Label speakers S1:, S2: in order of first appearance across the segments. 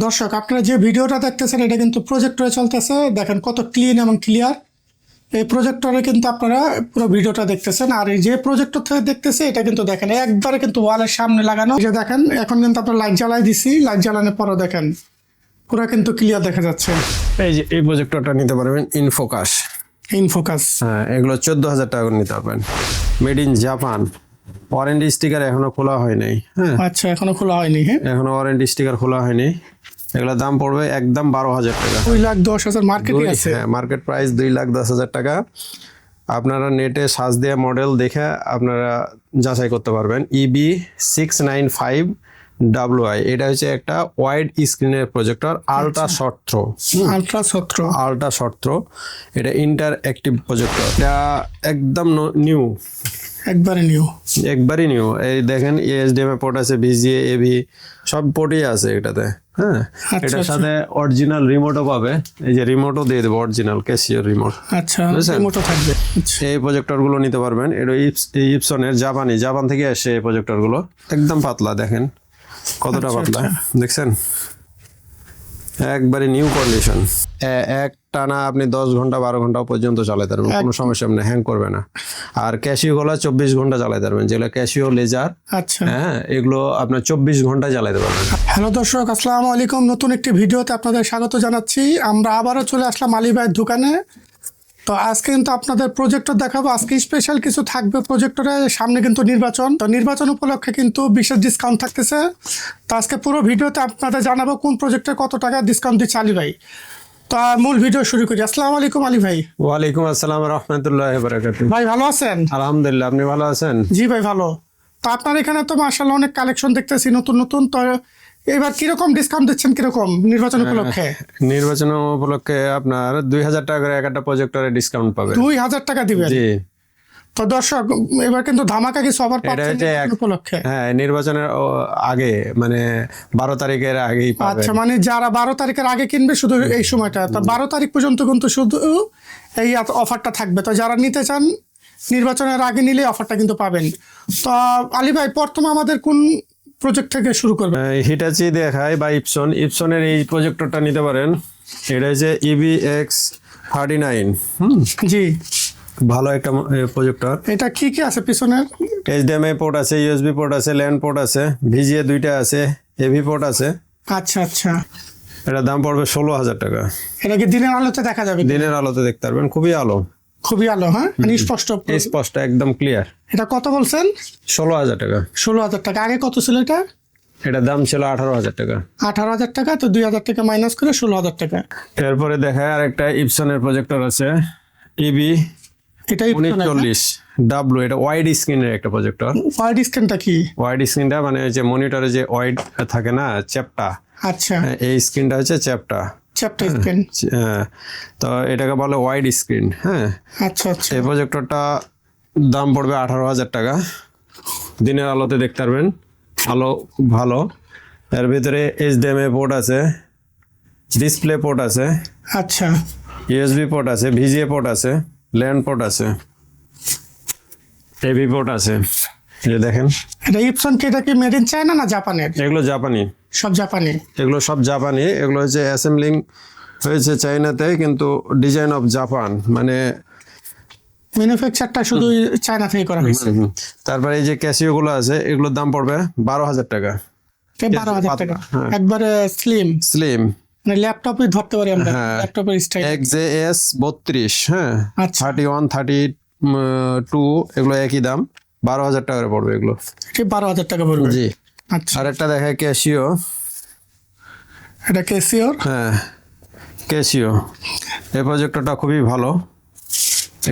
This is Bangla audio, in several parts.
S1: দর্শক আপনারা যে ভিডিওটা দেখতেছেন এটা কিন্তু প্রজেক্টরে চলতেছে। দেখেন কত ক্লিন এবং ক্লিয়ার। এই প্রজেক্টরে কিন্তু আপনারা পুরো ভিডিওটা দেখতেছেন, আর এই যে প্রজেক্টর থেকে দেখতেছে এটা কিন্তু দেখেন একবারে কিন্তু ওয়ালের সামনে লাগানো। এই যে দেখেন এখন কিন্তু আপনার লাইট জ্বালাই দিছি, লাইট জ্বালানোর পরে দেখেন পুরো কিন্তু ক্লিয়ার দেখা যাচ্ছে।
S2: এই যে এই প্রজেক্টরটা নিতে পারবেন ইনফোকাস।
S1: ইনফোকাস,
S2: হ্যাঁ, এগুলো 14,000 টাকা করে নিতে পারবেন। Made in Japan. Warranty sticker এখনো খোলা হয়নি। হ্যাঁ,
S1: আচ্ছা এখনো খোলা হয়নি। হ্যাঁ,
S2: এখনো ওয়ারেন্টি স্টিকার খোলা হয়নি। এগুলোর দাম পড়বে একদম 12,000 টাকা।
S1: 2,10,000 মার্কেটে আছে।
S2: হ্যাঁ, মার্কেট প্রাইস 2,10,000 টাকা। আপনারা নেটে সার্চ দিয়ে মডেল দেখে আপনারা যাচাই করতে পারবেন। EB695 WI, এটা হচ্ছে একটা ওয়াইড স্ক্রিনের projector, ultra short throw. Ultra short throw, এটা ইন্টারঅ্যাক্টিভ প্রজেক্টর। এটা একদম নিউ, একবারই নিউ। এই দেখেন HDMI পোর্ট আছে, VGA, AV সব পোর্টই আছে এটাতে। হ্যাঁ, এটার সাথে অরিজিনাল রিমোটও পাবে। এই যে রিমোটও দিয়ে দেবো, অরিজিনাল ক্যাসিও রিমোট।
S1: আচ্ছা, রিমোটও থাকবে।
S2: এই প্রজেক্টরগুলো নিতে পারবেন। এটা ইপসনের জাপান থেকে আসে এই প্রজেক্টরগুলো। একদম পাতলা, দেখেন কতটা পাতলা, দেখছেন? একবারে নিউ কন্ডিশন। এক টানা আপনি 10 ঘন্টা 12 ঘন্টা পর্যন্ত চালাতে পারবেন, কোনো সমস্যা নেই, হ্যাং করবে না। আর ক্যাসিও গুলো 24 ঘন্টা চালাতে পারবেন, যেগুলো ক্যাসিও লেজার।
S1: আচ্ছা,
S2: হ্যাঁ, এগুলো আপনার 24 ঘন্টা চালাতে পারবেন।
S1: হ্যালো দর্শক, আসসালামু আলাইকুম। নতুন একটি ভিডিওতে আপনাদের স্বাগত জানাচ্ছি। আমরা আবারও চলে আসলাম আলী ভাইয়ের দোকানে। তো আজকে কিন্তু আপনাদের প্রজেক্টর দেখাবো। আজকে স্পেশাল কিছু থাকবে প্রজেক্টরে। সামনে কিন্তু নির্বাচন, তো নির্বাচন উপলক্ষে কিন্তু বিশেষ ডিসকাউন্ট থাকতেছে। তো আজকে পুরো ভিডিওতে আপনাদের জানাবো কোন প্রজেক্টে কত টাকা ডিসকাউন্ট দিচ্ছে আলী ভাই। তো মূল ভিডিও শুরু করি। আসসালামু আলাইকুম আলী ভাই।
S2: ওয়ালাইকুম আসসালাম রাহমাতুল্লাহি ওয়া বারাকাতুহু।
S1: ভাই ভালো আছেন?
S2: আলহামদুলিল্লাহ, আপনি ভালো আছেন?
S1: জি ভাই ভালো। তো আপনার এখানে তো মাশাআল্লাহ অনেক কালেকশন দেখতেছি নতুন নতুন। তো এবার কিরকম ডিসকাউন্ট দিচ্ছেন, কিরকম নির্বাচন উপলক্ষে?
S2: নির্বাচন উপলক্ষে আপনার 2,000 টাকা করে একটা প্রজেক্টরে ডিসকাউন্ট পাবে।
S1: 2,000 টাকা দিবেন?
S2: জি।
S1: তো দর্শক এবার কিন্তু ধামাকা কিছু অফার পাচ্ছেন উপলক্ষে।
S2: হ্যাঁ, নির্বাচনের আগে, মানে 12 তারিখের আগেই পাবে।
S1: আচ্ছা, মানে যারা 12 তারিখের আগে কিনবে শুধু এই সময়টা, তো 12 তারিখ পর্যন্ত কিন্তু শুধু এই অফারটা থাকবে। তো যারা নিতে চান নির্বাচনের আগে নিলে অফারটা কিন্তু পাবেন। তো আলী ভাই প্রথমে আমাদের কোন প্রজেক্ট থেকে শুরু করবে?
S2: হিটাচি দেখায় বা ইপসনের এই প্রজেক্টরটা নিতে পারেন। এটা হচ্ছে EBX39।
S1: জি,
S2: ভালো একটা প্রজেক্টর।
S1: এটা কি কি আছে পিছনে?
S2: HDMI পোর্ট আছে, USB পোর্ট আছে, ল্যান্ড পোর্ট আছে, VGA 2টা আছে, AV পোর্ট আছে।
S1: আচ্ছা আচ্ছা,
S2: এটার দাম পড়বে 16,000 টাকা।
S1: এটা কি দিনের আলোতে দেখা যাবে?
S2: দিনের আলোতে দেখতে পারবেন, খুবই আলো,
S1: খুবই আলো। হ্যাঁ, মানে
S2: স্পষ্ট, একদম ক্লিয়ার।
S1: এটা কত বলছেন?
S2: 16,000 টাকা।
S1: 16,000 টাকা। আগে কত ছিল এটা?
S2: এটার দাম ছিল 18,000 টাকা।
S1: 18,000 টাকা। তো 2,000 টাকা মাইনাস করে 16,000 টাকা।
S2: এরপরে দেখায় আরেকটা ইপসনের প্রজেক্টর আছে, EB39 W। এটা ওয়াইড স্ক্রিনের একটা প্রজেক্টর।
S1: ওয়াইড স্ক্রিনটা কি?
S2: ওয়াইড স্ক্রিনটা মানে যে মনিটরে যে ওয়াইড থাকে না, চ্যাপটা।
S1: আচ্ছা,
S2: এই স্ক্রিনটা হচ্ছে চ্যাপটা
S1: স্ক্রিন।
S2: হ্যাঁ, তো এটাকে বলে ওয়াইড স্ক্রিন। হ্যাঁ,
S1: আচ্ছা আচ্ছা।
S2: এই প্রজেক্টরটা দাম পড়বে 18,000 টাকা। দিনের আলোতে দেখতে পারবেন, আলো খুব ভালো। এর ভিতরে HDMI পোর্ট আছে, ডিসপ্লে পোর্ট আছে,
S1: আচ্ছা,
S2: USB পোর্ট আছে, VGA পোর্ট আছে, ল্যান্ড পোর্ট আছে, AV পোর্ট আছে। এই দেখেন,
S1: এটা ইপসন কি? এটা কি মেড ইন চায়না না জাপানের?
S2: এগুলো জাপানি,
S1: সব জাপানি।
S2: এগুলো সব জাপানি। এগুলো হচ্ছে অ্যাসেম্বলিং হয়েছে চায়নাতে, কিন্তু ডিজাইন অফ জাপান, মানে
S1: ম্যানুফ্যাকচারটা শুধু চায়না থেকে করা হয়েছে।
S2: তারপরে এই যে ক্যাসিও গুলো আছে, এগুলোর দাম পড়বে 12,000 টাকা।
S1: 12,000 টাকা, একবারে স্লিম, মানে ল্যাপটপে ধরতে পারি আমরা, ল্যাপটপের স্টাইল।
S2: XJS 32, হ্যাঁ, 31, 32 এগুলো একই দাম, 12,000 টাকা পড়বে এগুলো।
S1: 12,000 টাকা পড়বে।
S2: জি।
S1: আচ্ছা,
S2: আর একটা দেখায় ক্যাসিও।
S1: এটা ক্যাসিওর?
S2: হ্যাঁ, ক্যাসিও। এই প্রজেক্টরটা খুবই ভালো,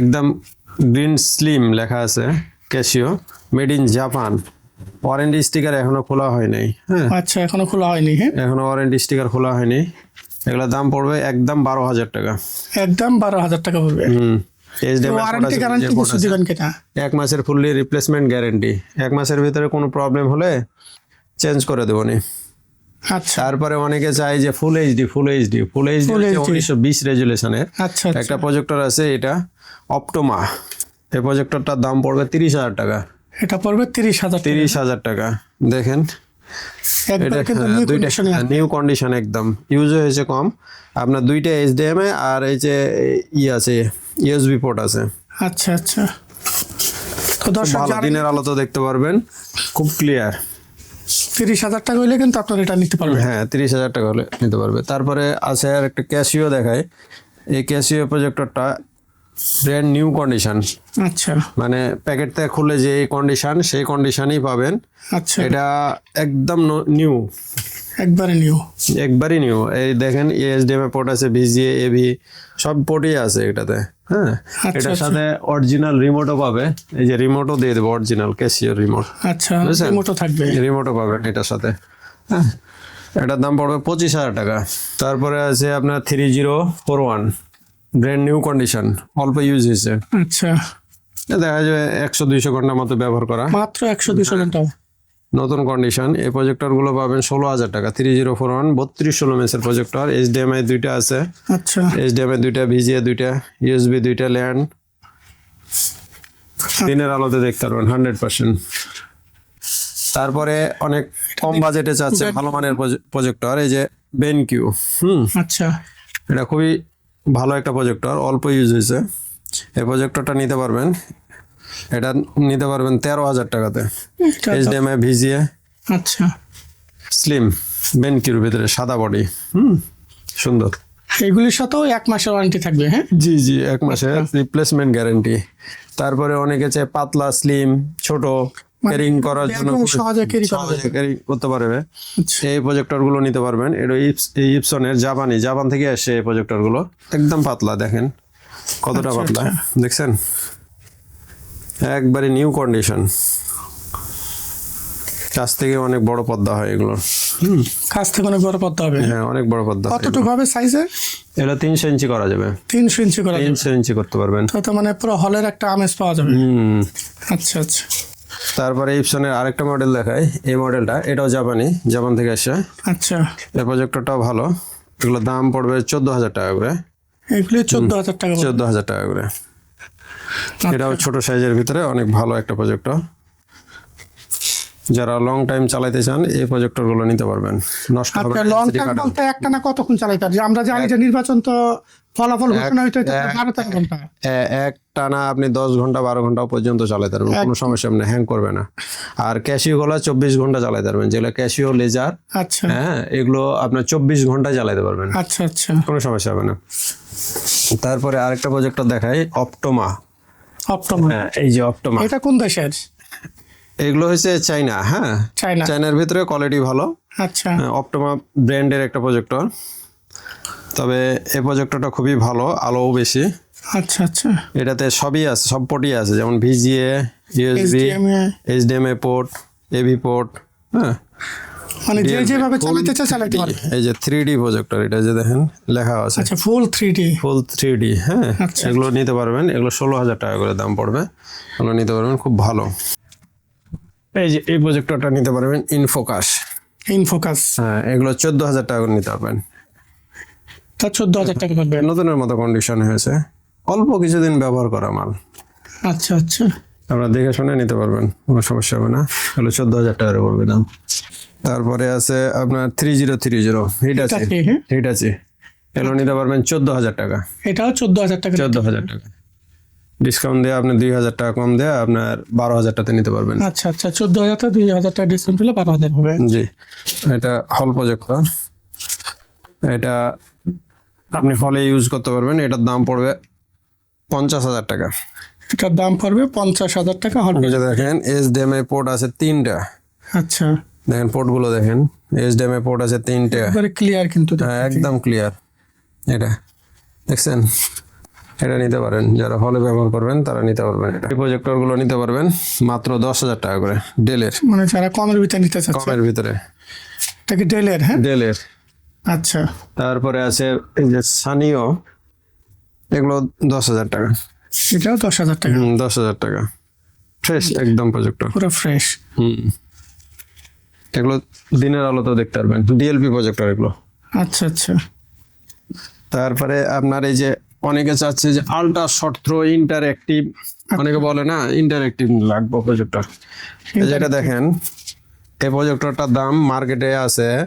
S2: একদম গ্রিন স্লিম লেখা আছে, Casio, made in Japan. Warranty sticker এখনো খোলা হয়নি। হ্যাঁ,
S1: আচ্ছা, এখনো খোলা হয়নি। হ্যাঁ,
S2: এখনো ওয়ারেন্টি স্টিকার খোলা হয়নি। এগুলোর দাম পড়বে একদম 12,000 টাকা।
S1: একদম 12,000 টাকা পড়বে। ওয়ারেন্টি গ্যারান্টি কিছু দিবেন কিনা?
S2: 1 মাসের ফুললি রিপ্লেসমেন্ট গ্যারান্টি। 1 মাসের ভিতরে কোনো প্রবলেম হলে চেঞ্জ করে দেবনি।
S1: আচ্ছা,
S2: তারপরে অনেকে চায় যে ফুল এইচডি 1920 রেজুলেশনের
S1: আচ্ছা
S2: একটা প্রজেক্টর আছে, এটা অপটোমা। এই প্রজেক্টরটার দাম পড়বে 30,000 টাকা।
S1: এটা পড়বে 30,000
S2: টাকা। দেখেন
S1: একবার
S2: এটা
S1: কিন্তু নিউ
S2: দুইটা
S1: কন্ডিশনে
S2: নিউ কন্ডিশন, একদম ইউজ হয়েছে কম। আপনার দুইটা HDMI আর এই যে আছে USB পোর্ট আছে।
S1: আচ্ছা আচ্ছা। তো
S2: খুব
S1: দর্শক
S2: ভালো, দিনের আলো তো দেখতে পারবেন, খুব ক্লিয়ার।
S1: 30,000 টাকা হইলে কিন্তু আপনারা এটা নিতে পারবেন।
S2: হ্যাঁ, 30,000 টাকা হলে নিতে পারবে। তারপরে আছে আর একটা ক্যাসিও দেখায়। এই ক্যাসিও প্রজেক্টরটা ব্র্যান্ড নিউ কন্ডিশন,
S1: আচ্ছা
S2: মানে প্যাকেট থেকে খুলে যে কন্ডিশন সেই কন্ডিশনই পাবেন।
S1: আচ্ছা,
S2: এটা একদম নিউ,
S1: একবারে নিউ।
S2: একবারই নিউ। এই দেখেন HDMI পোর্ট আছে, VGA, AV সব পোর্টই আছে এটাতে। হ্যাঁ,
S1: আচ্ছা,
S2: এটার
S1: আচ্ছা।
S2: সাথে অরিজিনাল রিমোটও পাবে। এই যে রিমোটও দিয়ে দেবো, অরিজিনাল ক্যাসিও রিমোট।
S1: আচ্ছা,
S2: বুঝছেন?
S1: রিমোটও থাকবে।
S2: রিমোটও পাবেন এটার সাথে। হ্যাঁ, এটার দাম পড়বে 25,000 টাকা। তারপরে আছে আপনার 3041, ব্র্যান্ড নিউ কন্ডিশন, অল্প ইউজ হয়েছে।
S1: আচ্ছা,
S2: দেখা যায় 100-200 ঘন্টার মতো ব্যবহার করা,
S1: মাত্র 100-200 ঘন্টা।
S2: নতুন কন্ডিশন। এই প্রজেক্টর গুলো পাবেন 16,000 টাকা। 3041 32 মেসের প্রজেক্টর, HDMI দুইটা আছে,
S1: আচ্ছা
S2: HDMI দুইটা, VGA দুইটা, USB দুইটা, ল্যান্ড। দিনের আলোতে দেখতে পারবেন 100%। তারপরে অনেক কম বাজেটে চাচ্ছে ভালো মানের প্রজেক্টর, এই যে বেনকিউ।
S1: আচ্ছা
S2: এটা খুবই ভালো একটা প্রজেক্টর, অল্প ইউজ হয়েছে। এই প্রজেক্টরটা নিতে পারবেন, এটা নিতে পারবেন 13,000 টাকাতে।
S1: এটা তো-
S2: HDMI, VGA,
S1: আচ্ছা,
S2: স্লিম, বেনকিউর ভিতরে সাদা বডি, সুন্দর।
S1: এইগুলির সাথেও 1 মাসের ওয়ারেন্টি থাকবে। হ্যাঁ,
S2: জি জি, 1 মাসের রিপ্লেসমেন্ট গ্যারান্টি। তারপরে অনেকে চায় পাতলা, স্লিম, ছোট, ক্যারিং করার জন্য
S1: একদম
S2: খুবই
S1: সহজে carry করা
S2: সহজে ক্যারি করতে পারবে।
S1: আচ্ছা,
S2: এই প্রজেক্টর গুলো নিতে পারবেন। এটা ইপসনের জাপান থেকে আসে এই প্রজেক্টর গুলো, একদম পাতলা, দেখেন কতটা
S1: আচ্ছা,
S2: পাতলা, দেখছেন? একবারে নিউ কন্ডিশন। কাছ থেকে অনেক বড় পর্দা হয় এগুলো।
S1: কাছ থেকে অনেক বড় পড়তে হবে।
S2: হ্যাঁ, অনেক বড় পর্দা হয়
S1: কতটুকু হবে সাইজে?
S2: এটা 300 ইঞ্চি করা যাবে,
S1: 300 ইঞ্চি করা যাবে।
S2: 300 ইঞ্চি করতে পারবেন।
S1: তো মানে পুরো হলের একটা আমেজ পাওয়া যাবে।
S2: হুম।
S1: আচ্ছা আচ্ছা
S2: তারপরে ইপসনের আরেকটা মডেল দেখায়। এই মডেলটা, এটাও জাপান থেকে আসে।
S1: আচ্ছা,
S2: এই প্রজেক্টরটাও ভালো। এগুলোর দাম পড়বে 14,000 টাকা করে।
S1: এগুলি 14,000 টাকা পড়বে।
S2: 14,000 টাকা করে। এটাও ছোট সাইজের ভিতরে অনেক ভালো একটা প্রজেক্টর। যারা লং টাইম চালাতে চান এই প্রজেক্টর গুলো নিতে পারবেন, নষ্ট হবে
S1: আপনার
S2: না,
S1: লং
S2: LCD
S1: টাইম
S2: কাটাবে।
S1: বলতে একটা না কতক্ষণ চালাইতে পারে? আমরা জানি যে নির্বাচন তো ফলাফল ঘোষণা হইতে হইতে 12-13 ঘন্টা।
S2: এক টানা আপনি 10 ঘন্টা 12 ঘন্টা পর্যন্ত চালাতে পারবেন, কোনো সমস্যা নেই, হ্যাং করবে না। আর ক্যাশিও গুলো 24 ঘন্টা চালাতে পারবেন, যেগুলো ক্যাশিও লেজার,
S1: আচ্ছা
S2: হ্যাঁ, এগুলো আপনার 24 ঘন্টা চালাতে পারবেন,
S1: আচ্ছা আচ্ছা,
S2: কোনো সমস্যা হবে না। তারপরে আরেকটা প্রজেক্টর দেখাই, অপটোমা।
S1: অপটোমা।
S2: হ্যাঁ, এই যে অপটোমা,
S1: এটা কোন দেশের?
S2: এগুলো হচ্ছে চাইনা। হ্যাঁ,
S1: চায়না।
S2: চাইনার ভিতরে কোয়ালিটি ভালো।
S1: আচ্ছা
S2: অপটোমা ব্র্যান্ডের একটা প্রজেক্টর, তবে এই প্রজেক্টরটা খুবই ভালো, আলোও বেশি।
S1: আচ্ছা আচ্ছা,
S2: এটাতে সবই আছে, সব পোর্টই আছে, যেমন VGA, USB,
S1: HDMI,
S2: HDMI port, AV port. হ্যাঁ,
S1: মানে যে যেভাবে চালাতে চায় চালাতে পারে।
S2: এই যে 3D প্রজেক্টর, এটা যে দেখেন লেখা আছে
S1: আচ্ছা, ফুল 3D।
S2: ফুল 3D। হ্যাঁ,
S1: আচ্ছা।
S2: এগুলো নিতে পারবেন, এগুলো 16,000 টাকা করে দাম পড়বে, এগুলো নিতে পারবেন, খুব ভালো। এই যে এই প্রজেক্টরটা নিতে পারবেন, ইনফোকাস।
S1: ইনফোকাস,
S2: হ্যাঁ, এগুলো 14,000 টাকা করে নিতে পারবেন।
S1: তা 14,000 টাকা পড়বে।
S2: নতুনের মতো কন্ডিশন হয়েছে, অল্প কিছুদিন ব্যবহার করা মাল,
S1: আচ্ছা আচ্ছা,
S2: আপনারা দেখে শুনে নিতে পারবেন, কোনো সমস্যা হবে না। এগুলো 14,000 টাকা করে পড়বে দাম। তারপরে আছে আপনার 3030 হিটাচি।
S1: হিটাচি, হ্যাঁ।
S2: হিটাচি, এগুলো নিতে পারবেন 14,000 টাকা।
S1: এটাও 14,000 টাকা।
S2: 14,000 টাকা ডিসকাউন্ট দিয়ে আপনি 2,000 টাকা কম দিয়ে আপনার 12,000 টাকাতে নিতে পারবেন।
S1: আচ্ছা আচ্ছা, 14,000 টাকা 2,000 টাকা ডিসকাউন্ট হলে 12,000 হবে।
S2: জি, এটা হল প্রজেক্টর, এটা আপনি হলে ইউজ করতে পারবেন। এটার দাম পড়বে 50,000 টাকা।
S1: এটার দাম পড়বে 50,000 টাকা হবে।
S2: এই যে দেখেন HDMI পোর্ট আছে 3টা,
S1: আচ্ছা,
S2: দেখেন পোর্টগুলো দেখেন, HDMI পোর্ট আছে 3টা,
S1: এবারে ক্লিয়ার কিন্তু দেখতে।
S2: একদম ক্লিয়ার। এটা দেখছেন, এটা নিতে পারেন, যারা হলে ব্যবহার করবেন তারা নিতে পারবেন। এটা এই প্রজেক্টর গুলো নিতে পারবেন মাত্র 10,000 টাকা করে, ডেলের,
S1: মানে যারা কমের ভিতরে নিতে চাচ্ছে।
S2: কমের ভিতরে,
S1: এটা কি ডেলের? হ্যাঁ,
S2: ডেলের।
S1: আচ্ছা,
S2: তারপরে আছে এই যে সানিও, এগুলো 10,000 টাকা।
S1: এটাও 10,000 টাকা,
S2: 10,000 টাকা, ফ্রেশ একদম প্রজেক্টর।
S1: পুরো ফ্রেশ।
S2: এগুলো দিনের আলোতেও দেখতে পারবেন, DLP প্রজেক্টর এগুলো।
S1: আচ্ছা আচ্ছা,
S2: তারপরে আপনার এই যে অনেকে চাচ্ছে যে আল্ট্রা শর্ট থ্রো ইন্টারঅ্যাক্টিভ, অনেকে বলে না ইন্টারঅ্যাক্টিভ লাগবে প্রজেক্টর। এই যে এটা দেখেন, এই প্রজেক্টরটার দাম মার্কেটে আছে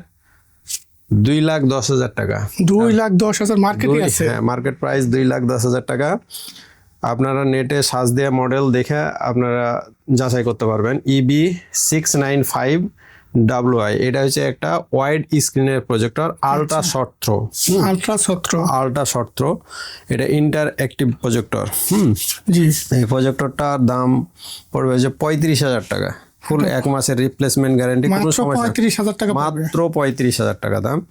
S2: 2,10,000 টাকা।
S1: 2,10,000 মার্কেটে আছে।
S2: হ্যাঁ, মার্কেট প্রাইস 2,10,000 টাকা। আপনারা নেটে সার্চ দেওয়া মডেল দেখে আপনারা যাচাই করতে পারবেন। EB695WI, এটা হচ্ছে একটা ওয়াইড স্ক্রিনের projector, ultra short throw. Ultra short throw, এটা ইন্টার অ্যাক্টিভ প্রজেক্টর।
S1: জি,
S2: এই প্রজেক্টরটার দাম পড়বে যে 35,000 টাকা। ফুল 1 মাসের রিপ্লেসমেন্ট গ্যারান্টি, কোনো
S1: মাত্র
S2: সমস্যা
S1: 35,000 টাকা পড়বে।
S2: মাত্র 35,000 টাকা দাম।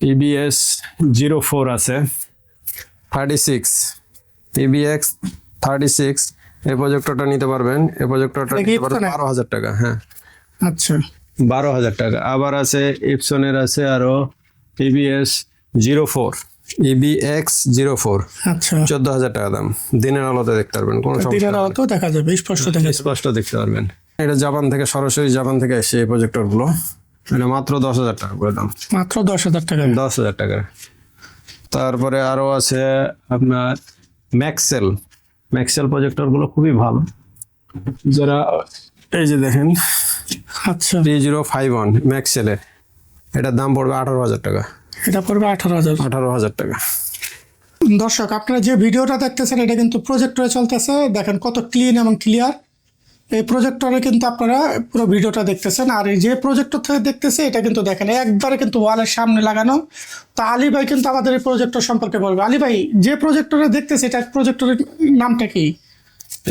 S3: EBS 04 আছে
S2: 36 PBX 36, এই প্রজেক্টরটা নিতে পারবেন। এই প্রজেক্টরটা
S1: এটা কি
S2: নিতে পারবেন
S1: Epson-এর?
S2: 12,000 টাকা। হ্যাঁ,
S1: আচ্ছা,
S2: 12,000 টাকা। আবার আছে
S3: ইপসনের আছে আরো EBS 04
S2: EBX 04,
S1: আচ্ছা।
S2: 14,000 টাকা দাম। দিনের আলোতে দেখতে পারবেন, কোনো সমস্যা
S1: দিনের
S2: নেই।
S1: আলোতেও দেখা যাবে, স্পষ্ট দেখা যাবে।
S2: স্পষ্ট দেখতে পারবেন। এটা জাপান থেকে, সরাসরি জাপান থেকে এসে এই প্রজেক্টরগুলো। এটা মাত্র 10,000 টাকা করে দাম,
S1: মাত্র 10,000 টাকা।
S2: 10,000 টাকা। তারপরে আরো আছে আপনার ম্যাক্সেল প্রজেক্টরগুলো খুবই ভালো। যারা এই যে দেখেন
S1: আচ্ছা,
S2: 3051 ম্যাক্সেলের, এটার দাম পড়বে 18,000 টাকা।
S1: এটা পড়বে 18,000।
S2: 18,000 টাকা।
S1: দর্শক, আপনারা যে ভিডিওটা দেখতেছেন এটা কিন্তু প্রজেক্টরে চলতেছে। দেখেন কত ক্লিন এবং ক্লিয়ার। এই প্রজেক্টরে কিন্তু আপনারা পুরো ভিডিওটা দেখতেছেন। আর এই যে প্রজেক্টর থেকে দেখতেছে এটা কিন্তু দেখেন একবারে কিন্তু ওয়ালের সামনে লাগানো। তো আলী ভাই কিন্তু আমাদের এই প্রজেক্টর সম্পর্কে বলবে। আলী ভাই, যে প্রজেক্টরে দেখতেছে এটা প্রজেক্টরের নামটা কি?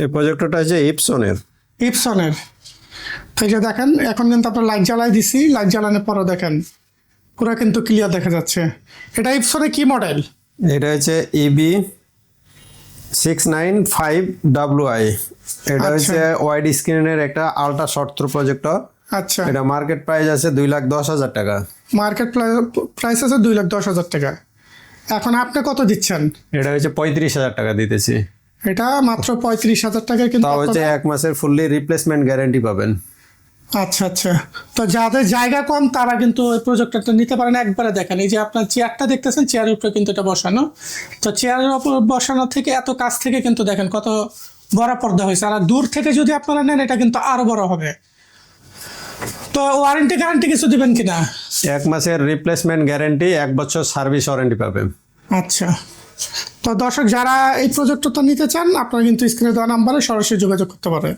S2: এই প্রজেক্টরটা হচ্ছে ইপসনের।
S1: ইপসনের। তো এই যে দেখেন এখন কিন্তু আপনার লাইট জ্বালাই দিছি, লাইট জ্বালানোর পরও দেখেন পুরো কিন্তু ক্লিয়ার দেখা যাচ্ছে। এটা ইপসনের কি মডেল?
S2: এটা হচ্ছে EB695WI, এটা হচ্ছে ওয়াইড স্ক্রিনের একটা আলট্রা শর্ট থ্রো প্রজেক্টর।
S1: আচ্ছা,
S2: এটা মার্কেট প্রাইস আছে 2,10,000 টাকা।
S1: মার্কেট প্রাইস আছে 2,10,000 টাকা। এখন আপনি কত দিচ্ছেন?
S2: এটা হচ্ছে 35,000 টাকা দিতেছি।
S1: এটা মাত্র 35,000 টাকায় কিন্তু
S2: তাও হচ্ছে
S1: আপনারা-
S2: 1 মাসের ফুললি রিপ্লেসমেন্ট গ্যারান্টি পাবেন।
S1: আচ্ছা আচ্ছা। তো যাদের জায়গা কম তারা কিন্তু ওই প্রজেক্টরটা নিতে পারেন। একবারে দেখেন এই যে আপনার চেয়ারটা দেখতেছেন, চেয়ারের উপরে কিন্তু এটা বসানো। তো চেয়ারের উপর বসানো থেকে এত কাছ থেকে কিন্তু দেখেন কত বড় পর্দা হয়েছে। আর দূর থেকে যদি আপনারা নেন এটা কিন্তু আরো বড় হবে। তো ওয়ারেন্টি গ্যারান্টি কিছু দিবেন কিনা?
S2: 1 মাসের রিপ্লেসমেন্ট গ্যারান্টি, 1 বছর সার্ভিস ওয়ারেন্টি পাবেন।
S1: আচ্ছা। তো দর্শক, যারা এই প্রজেক্টরটা নিতে চান আপনারা কিন্তু স্ক্রিনে দেওয়া নাম্বারে সরাসরি যোগাযোগ করতে পারেন।